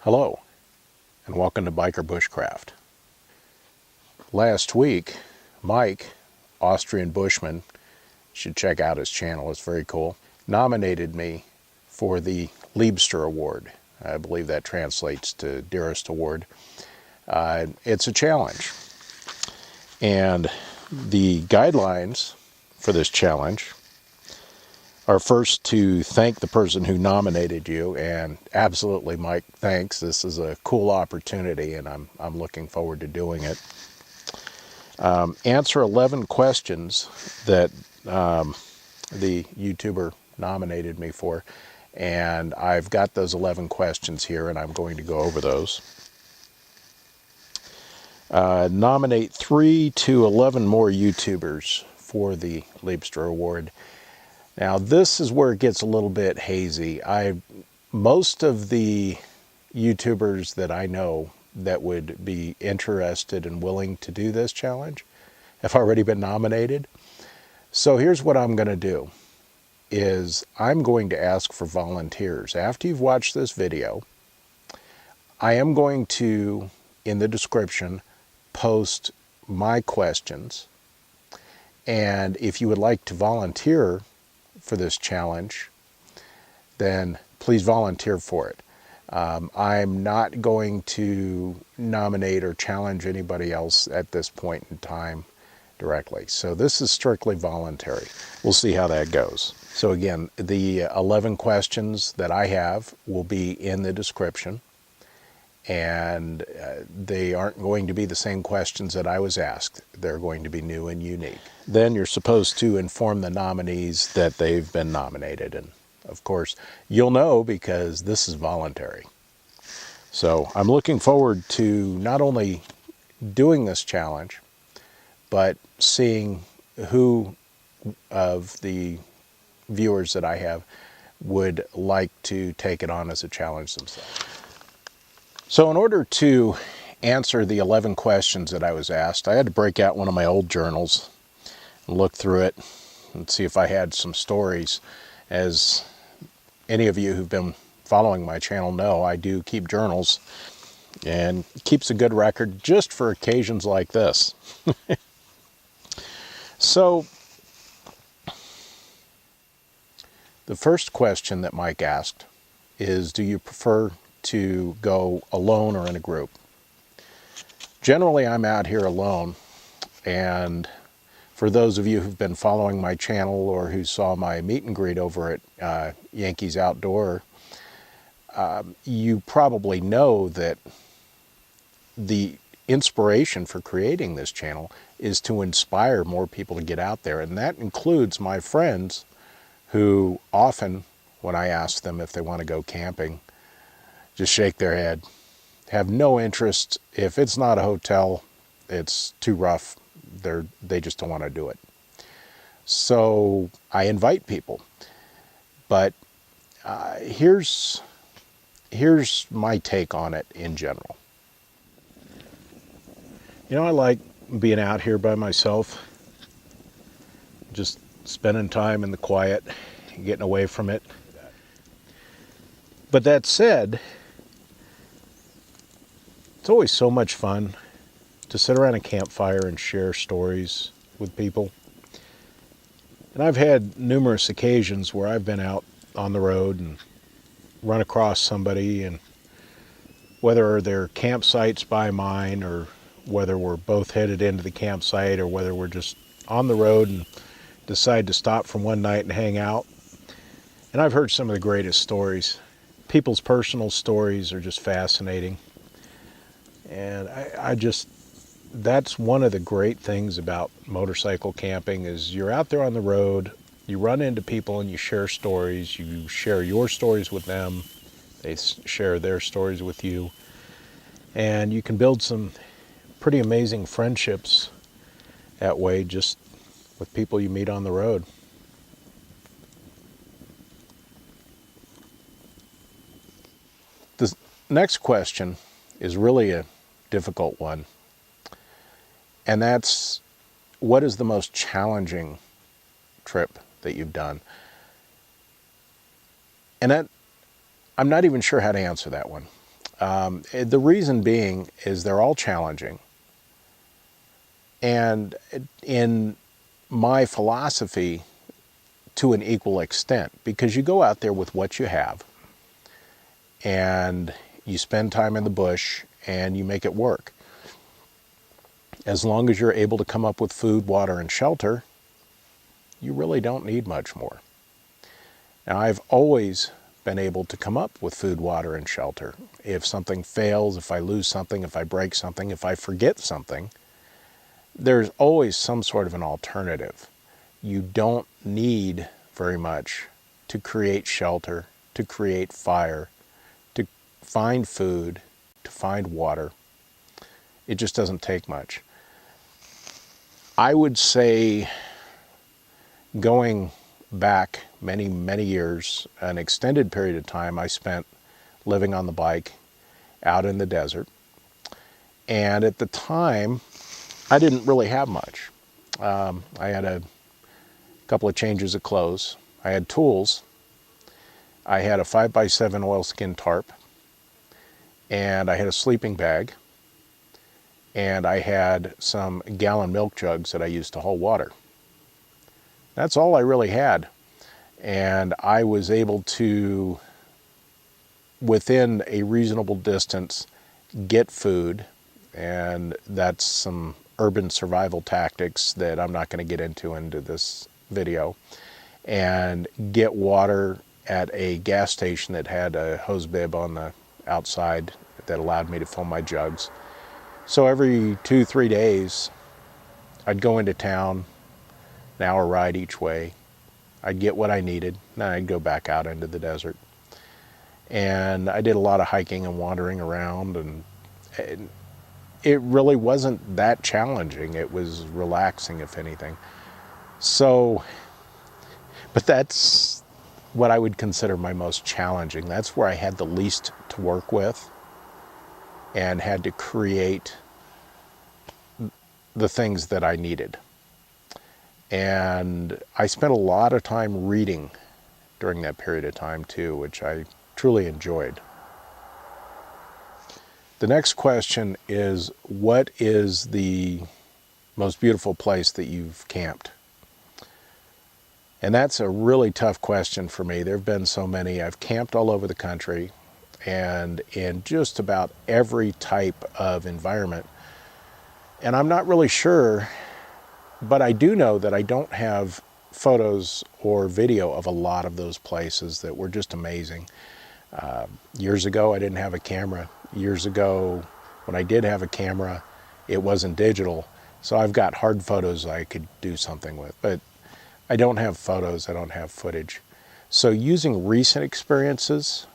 Hello, and welcome to Biker Bushcraft. Last week, Mike, Austrian Bushman, you should check out his channel, it's very cool, nominated me for the Liebster Award. I believe that translates to Dearest Award. It's a challenge. And the guidelines for this challenge are first to thank the person who nominated you, and absolutely, Mike, thanks. This is a cool opportunity, and I'm looking forward to doing it. Answer 11 questions that the YouTuber nominated me for, and I've got those 11 questions here, and I'm going to go over those. Nominate 3 to 11 more YouTubers for the Liebster Award. Now, this is where it gets a little bit hazy. Most of the YouTubers that I know that would be interested and willing to do this challenge have already been nominated. So here's what I'm going to do, is I'm going to ask for volunteers. After you've watched this video, I am going to, in the description, post my questions. And if you would like to volunteer for this challenge, then please volunteer for it. I'm not going to nominate or challenge anybody else at this point in time directly. So this is strictly voluntary. We'll see how that goes. So again, the 11 questions that I have will be in the description, and they aren't going to be the same questions that I was asked. They're going to be new and unique. Then you're supposed to inform the nominees that they've been nominated, and of course you'll know because this is voluntary. So I'm looking forward to not only doing this challenge, but seeing who of the viewers that I have would like to take it on as a challenge themselves. So in order to answer the 11 questions that I was asked, I had to break out one of my old journals and look through it and see if I had some stories. As any of you who've been following my channel know, I do keep journals, and it keeps a good record just for occasions like this. So the first question that Mike asked is, do you prefer to go alone or in a group? Generally, I'm out here alone, and for those of you who've been following my channel or who saw my meet and greet over at Yankees Outdoor, you probably know that the inspiration for creating this channel is to inspire more people to get out there, and that includes my friends who often, when I ask them if they want to go camping, just shake their head, have no interest. If it's not a hotel, it's too rough. They just don't want to do it. So I invite people. But here's my take on it in general. You know, I like being out here by myself, just spending time in the quiet, getting away from it. But that said, it's always so much fun to sit around a campfire and share stories with people. And I've had numerous occasions where I've been out on the road and run across somebody, and whether they're campsites by mine, or whether we're both headed into the campsite, or whether we're just on the road and decide to stop for one night and hang out. And I've heard some of the greatest stories. People's personal stories are just fascinating. And that's one of the great things about motorcycle camping, is you're out there on the road, you run into people and you share stories, you share your stories with them, they share their stories with you, and you can build some pretty amazing friendships that way, just with people you meet on the road. The next question is really a difficult one, and that's, what is the most challenging trip that you've done? And that, I'm not even sure how to answer that one. The reason being is they're all challenging. And in my philosophy, to an equal extent, because you go out there with what you have and you spend time in the bush and you make it work. As long as you're able to come up with food, water, and shelter, you really don't need much more. Now, I've always been able to come up with food, water, and shelter. If something fails, if I lose something, if I break something, if I forget something, there's always some sort of an alternative. You don't need very much to create shelter, to create fire, to find food, to find water. It just doesn't take much. I would say, going back many, many years, an extended period of time I spent living on the bike out in the desert. And at the time, I didn't really have much. I had a couple of changes of clothes. I had tools. I had a 5x7 oilskin tarp. And I had a sleeping bag. And I had some gallon milk jugs that I used to hold water. That's all I really had. And I was able to, within a reasonable distance, get food. And that's some urban survival tactics that I'm not going to get into this video. And get water at a gas station that had a hose bib on the outside that allowed me to fill my jugs. So every 2-3 days, I'd go into town, an hour ride each way. I'd get what I needed, and then I'd go back out into the desert. And I did a lot of hiking and wandering around, and it really wasn't that challenging. It was relaxing, if anything. So, but that's what I would consider my most challenging. That's where I had the least to work with and had to create the things that I needed. And I spent a lot of time reading during that period of time too, which I truly enjoyed. The next question is, what is the most beautiful place that you've camped? And that's a really tough question for me. There have been so many. I've camped all over the country and in just about every type of environment. And I'm not really sure, but I do know that I don't have photos or video of a lot of those places that were just amazing. Years ago, I didn't have a camera. Years ago, when I did have a camera, it wasn't digital. So I've got hard photos I could do something with, but I don't have photos, I don't have footage. So using recent experiences,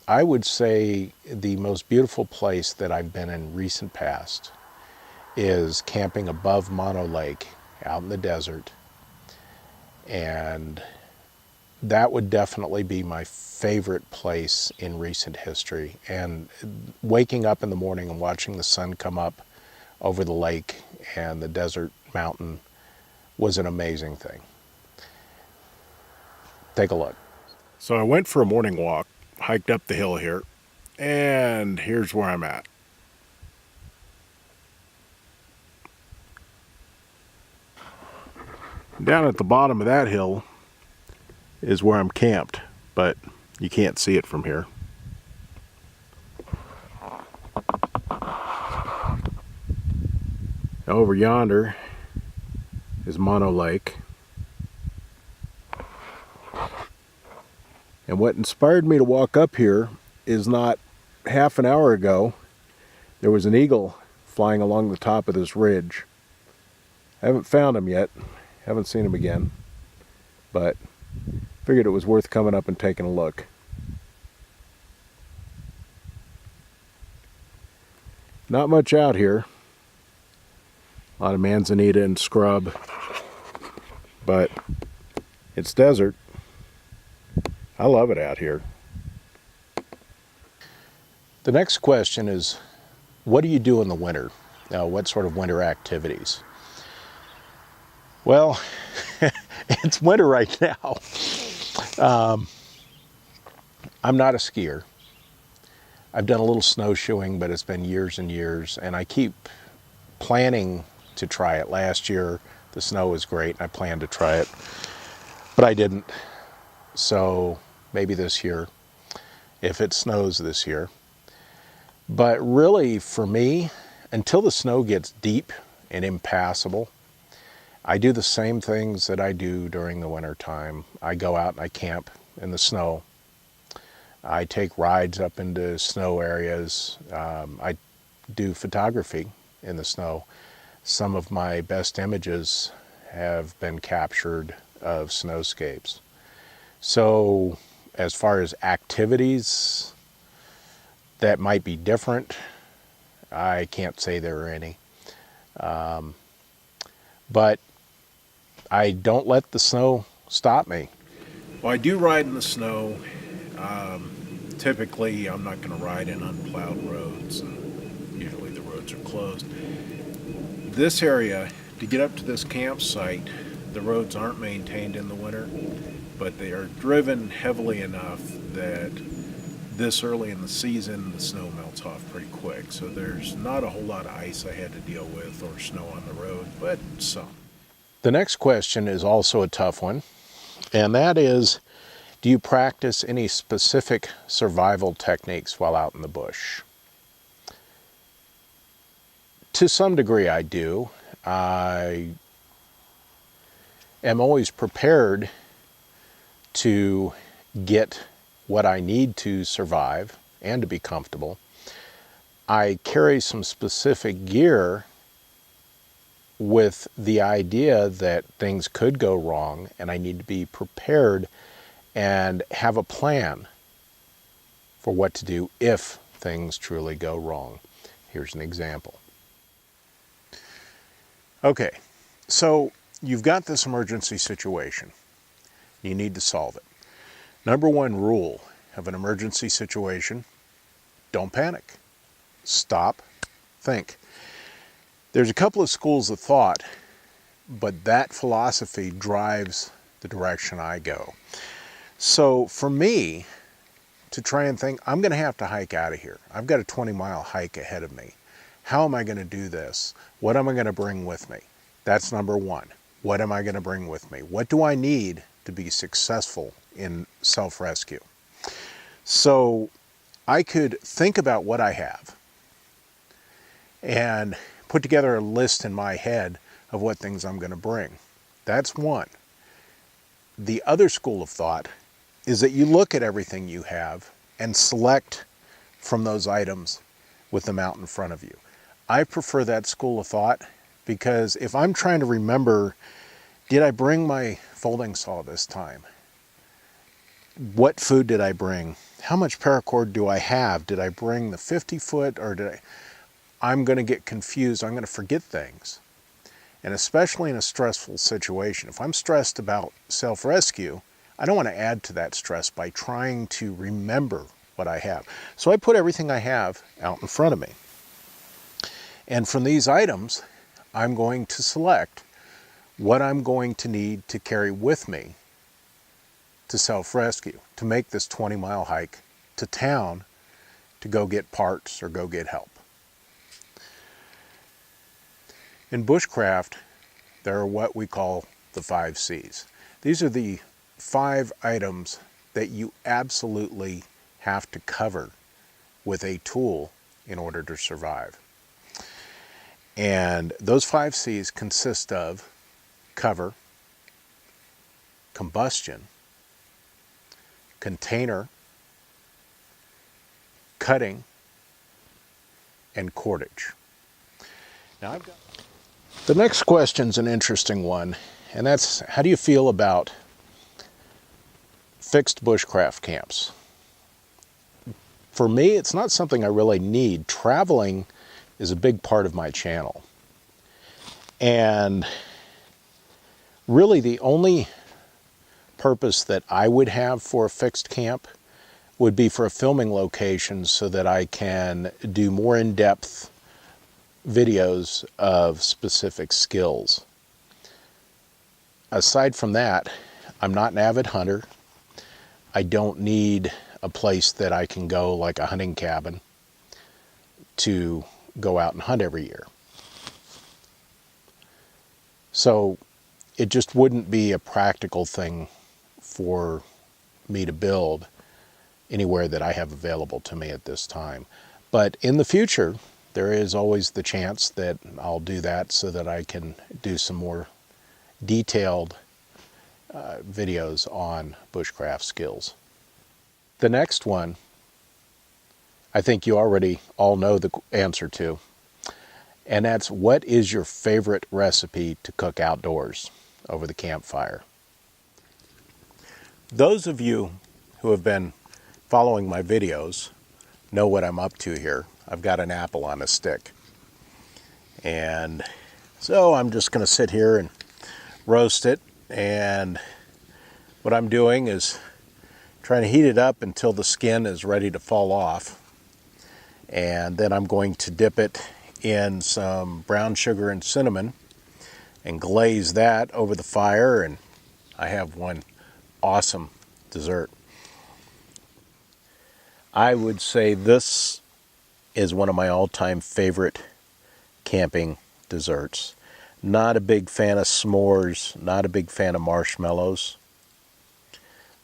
I would say the most beautiful place that I've been in recent past is camping above Mono Lake out in the desert. And that would definitely be my favorite place in recent history. And waking up in the morning and watching the sun come up over the lake and the desert mountain was an amazing thing. Take a look. So I went for a morning walk, hiked up the hill here, and here's where I'm at. Down at the bottom of that hill is where I'm camped, but you can't see it from here. Over yonder is Mono Lake. And what inspired me to walk up here is not half an hour ago, there was an eagle flying along the top of this ridge. I haven't found him yet, haven't seen him again, but figured it was worth coming up and taking a look. Not much out here. A lot of manzanita and scrub, but it's desert. I love it out here. The next question is, what do you do in the winter? What sort of winter activities? Well, it's winter right now. I'm not a skier. I've done a little snowshoeing, but it's been years and years, and I keep planning to try it. Last year, the snow was great, and I planned to try it, but I didn't. So maybe this year, if it snows this year. But really, for me, until the snow gets deep and impassable, I do the same things that I do during the winter time. I go out and I camp in the snow. I take rides up into snow areas. I do photography in the snow. Some of my best images have been captured of snowscapes. So as far as activities that might be different, I can't say there are any. But I don't let the snow stop me. Well, I do ride in the snow. Typically, I'm not going to ride in unplowed roads, and usually the roads are closed. This area, to get up to this campsite, the roads aren't maintained in the winter, but they are driven heavily enough that this early in the season, the snow melts off pretty quick. So there's not a whole lot of ice I had to deal with or snow on the road, but some. The next question is also a tough one, and that is, do you practice any specific survival techniques while out in the bush? To some degree I do. I am always prepared to get what I need to survive and to be comfortable. I carry some specific gear with the idea that things could go wrong, and I need to be prepared and have a plan for what to do if things truly go wrong. Here's an example. Okay, so you've got this emergency situation. You need to solve it. Number one rule of an emergency situation: don't panic. Stop, think. There's a couple of schools of thought, but that philosophy drives the direction I go. So for me, to try and think, I'm going to have to hike out of here. I've got a 20-mile hike ahead of me. How am I going to do this? What am I going to bring with me? That's number one. What am I going to bring with me? What do I need to be successful in self-rescue? So I could think about what I have and put together a list in my head of what things I'm going to bring. That's one. The other school of thought is that you look at everything you have and select from those items with them out in front of you. I prefer that school of thought because if I'm trying to remember, did I bring my folding saw this time? What food did I bring? How much paracord do I have? Did I bring the 50-foot or did I? I'm going to get confused. I'm going to forget things. And especially in a stressful situation. If I'm stressed about self-rescue, I don't want to add to that stress by trying to remember what I have. So I put everything I have out in front of me. And from these items, I'm going to select what I'm going to need to carry with me to self-rescue, to make this 20-mile hike to town to go get parts or go get help. In Bushcraft, there are what we call the 5 C's. These are the 5 items that you absolutely have to cover with a tool in order to survive. And those 5 C's consist of cover, combustion, container, cutting, and cordage. Now the next question's an interesting one, and that's, how do you feel about fixed bushcraft camps? For me, it's not something I really need. Traveling is a big part of my channel. And really the only purpose that I would have for a fixed camp would be for a filming location so that I can do more in-depth videos of specific skills. Aside from that, I'm not an avid hunter. I don't need a place that I can go, like a hunting cabin, to go out and hunt every year. So it just wouldn't be a practical thing for me to build anywhere that I have available to me at this time. But in the future, there is always the chance that I'll do that so that I can do some more detailed videos on bushcraft skills. The next one, I think you already all know the answer to, and that's, what is your favorite recipe to cook outdoors over the campfire? Those of you who have been following my videos know what I'm up to here. I've got an apple on a stick. And so I'm just going to sit here and roast it. And what I'm doing is trying to heat it up until the skin is ready to fall off. And then I'm going to dip it in some brown sugar and cinnamon and glaze that over the fire, and I have one awesome dessert. I would say this is one of my all-time favorite camping desserts. Not a big fan of s'mores, not a big fan of marshmallows,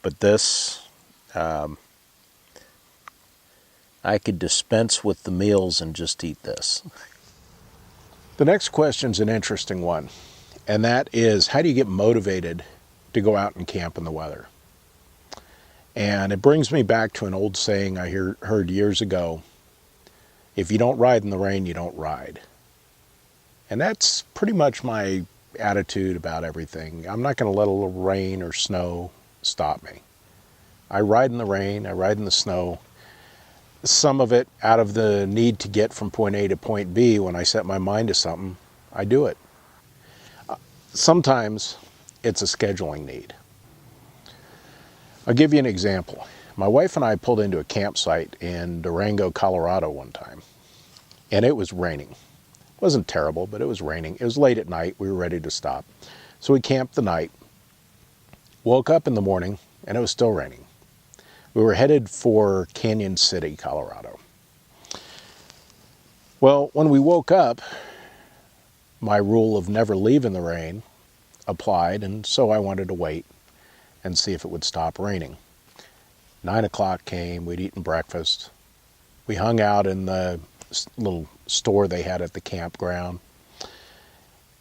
but this, I could dispense with the meals and just eat this. The next question's an interesting one, and that is, how do you get motivated to go out and camp in the weather? And it brings me back to an old saying I heard years ago: if you don't ride in the rain, you don't ride. And that's pretty much my attitude about everything. I'm not going to let a little rain or snow stop me. I ride in the rain, I ride in the snow. Some of it out of the need to get from point A to point B. When I set my mind to something, I do it. Sometimes it's a scheduling need. I'll give you an example. My wife and I pulled into a campsite in Durango, Colorado one time, and it was raining. It wasn't terrible, but it was raining. It was late at night. We were ready to stop. So we camped the night, woke up in the morning, and it was still raining. We were headed for Canyon City, Colorado. Well, when we woke up, my rule of never leaving the rain applied, and so I wanted to wait and see if it would stop raining. 9 o'clock came, we'd eaten breakfast. We hung out in the little store they had at the campground.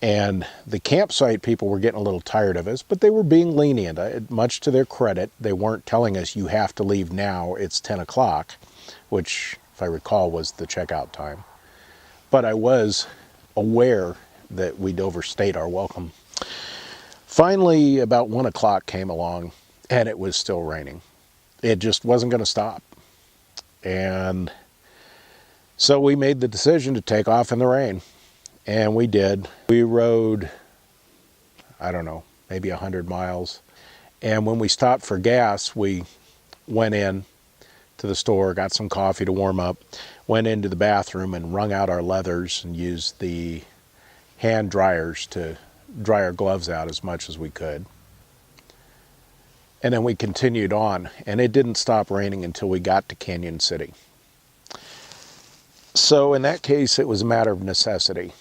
And the campsite people were getting a little tired of us, but they were being lenient. Much to their credit, they weren't telling us, you have to leave now, it's 10 o'clock, which, if I recall, was the checkout time. But I was aware that we'd overstayed our welcome. Finally, about 1 o'clock came along, and it was still raining. It just wasn't going to stop. And so we made the decision to take off in the rain. And we did. We rode, I don't know, maybe 100 miles. And when we stopped for gas, we went in to the store, got some coffee to warm up, went into the bathroom and wrung out our leathers and used the hand dryers to dry our gloves out as much as we could. And then we continued on, and it didn't stop raining until we got to Canyon City. So in that case, it was a matter of necessity.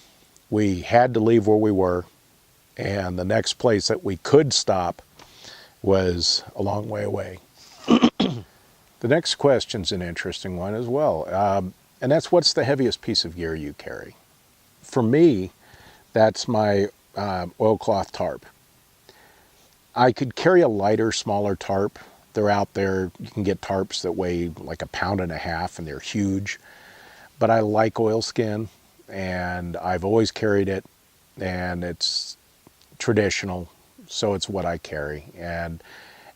We had to leave where we were, and the next place that we could stop was a long way away. The next question's an interesting one as well, and that's, what's the heaviest piece of gear you carry? For me, that's my oilcloth tarp. I could carry a lighter, smaller tarp. They're out there. You can get tarps that weigh like 1.5 pounds, and they're huge. But I like oilskin, and I've always carried it, and it's traditional, so it's what I carry. And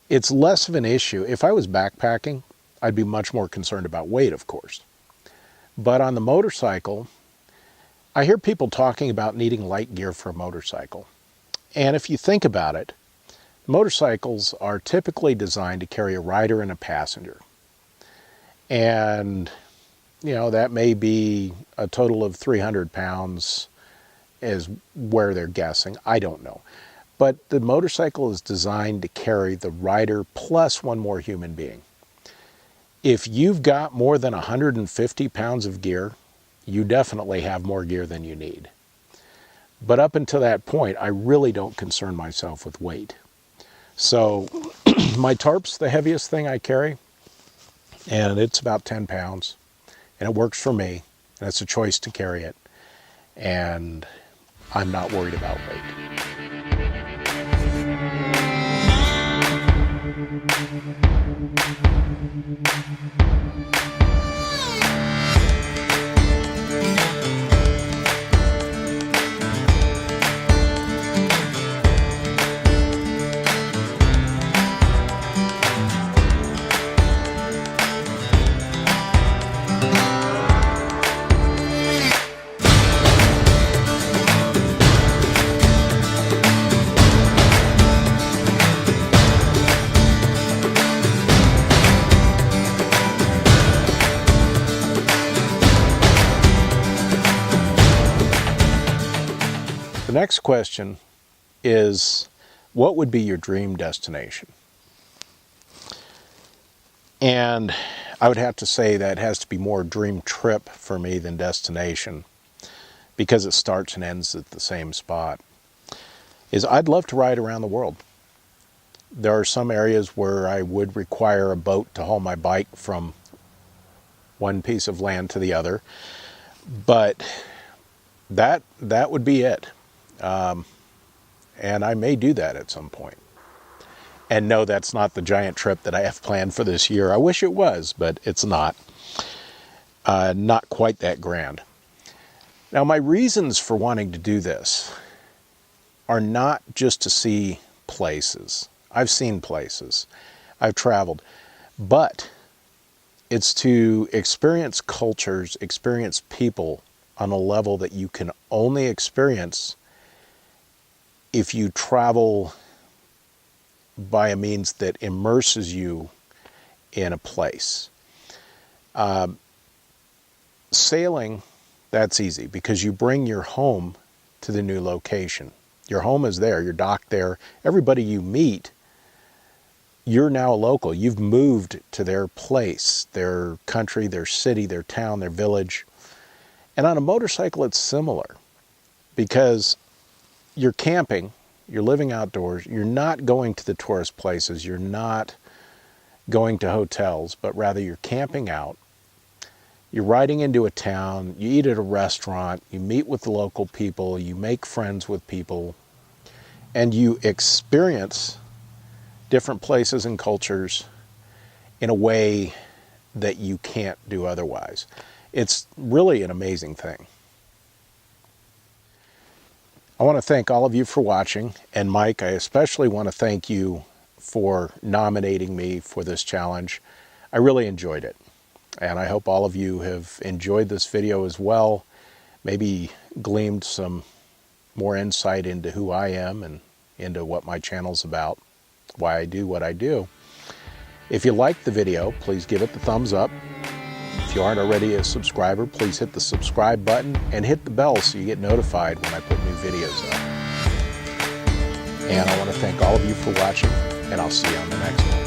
it's less of an issue. If I was backpacking, I'd be much more concerned about weight, of course. But on the motorcycle, I hear people talking about needing light gear for a motorcycle. And if you think about it, motorcycles are typically designed to carry a rider and a passenger. And you know, that may be a total of 300 pounds is where they're guessing. I don't know. But the motorcycle is designed to carry the rider plus one more human being. If you've got more than 150 pounds of gear, you definitely have more gear than you need. But up until that point, I really don't concern myself with weight. So my tarp's the heaviest thing I carry, and it's about 10 pounds. And it works for me, and it's a choice to carry it. And I'm not worried about weight. The next question is, what would be your dream destination? And I would have to say that has to be more dream trip for me than destination, because it starts and ends at the same spot. Is I'd love to ride around the world. There are some areas where I would require a boat to haul my bike from one piece of land to the other, but that would be it. And I may do that at some point. And no, that's not the giant trip that I have planned for this year. I wish it was, but it's not. Not quite that grand. Now, my reasons for wanting to do this are not just to see places. I've seen places. I've traveled. But it's to experience cultures, experience people on a level that you can only experience if you travel by a means that immerses you in a place. Sailing, that's easy because you bring your home to the new location. Your home is there, you're docked there. Everybody you meet, you're now a local. You've moved to their place, their country, their city, their town, their village. And on a motorcycle, it's similar because you're camping, you're living outdoors, you're not going to the tourist places, you're not going to hotels, but rather you're camping out. You're riding into a town, you eat at a restaurant, you meet with the local people, you make friends with people, and you experience different places and cultures in a way that you can't do otherwise. It's really an amazing thing. I want to thank all of you for watching, and Mike, I especially want to thank you for nominating me for this challenge. I really enjoyed it, and I hope all of you have enjoyed this video as well, maybe gleaned some more insight into who I am and into what my channel's about, why I do what I do. If you liked the video, please give it the thumbs up. If you aren't already a subscriber, please hit the subscribe button and hit the bell so you get notified when I put new videos up. And I want to thank all of you for watching, and I'll see you on the next one.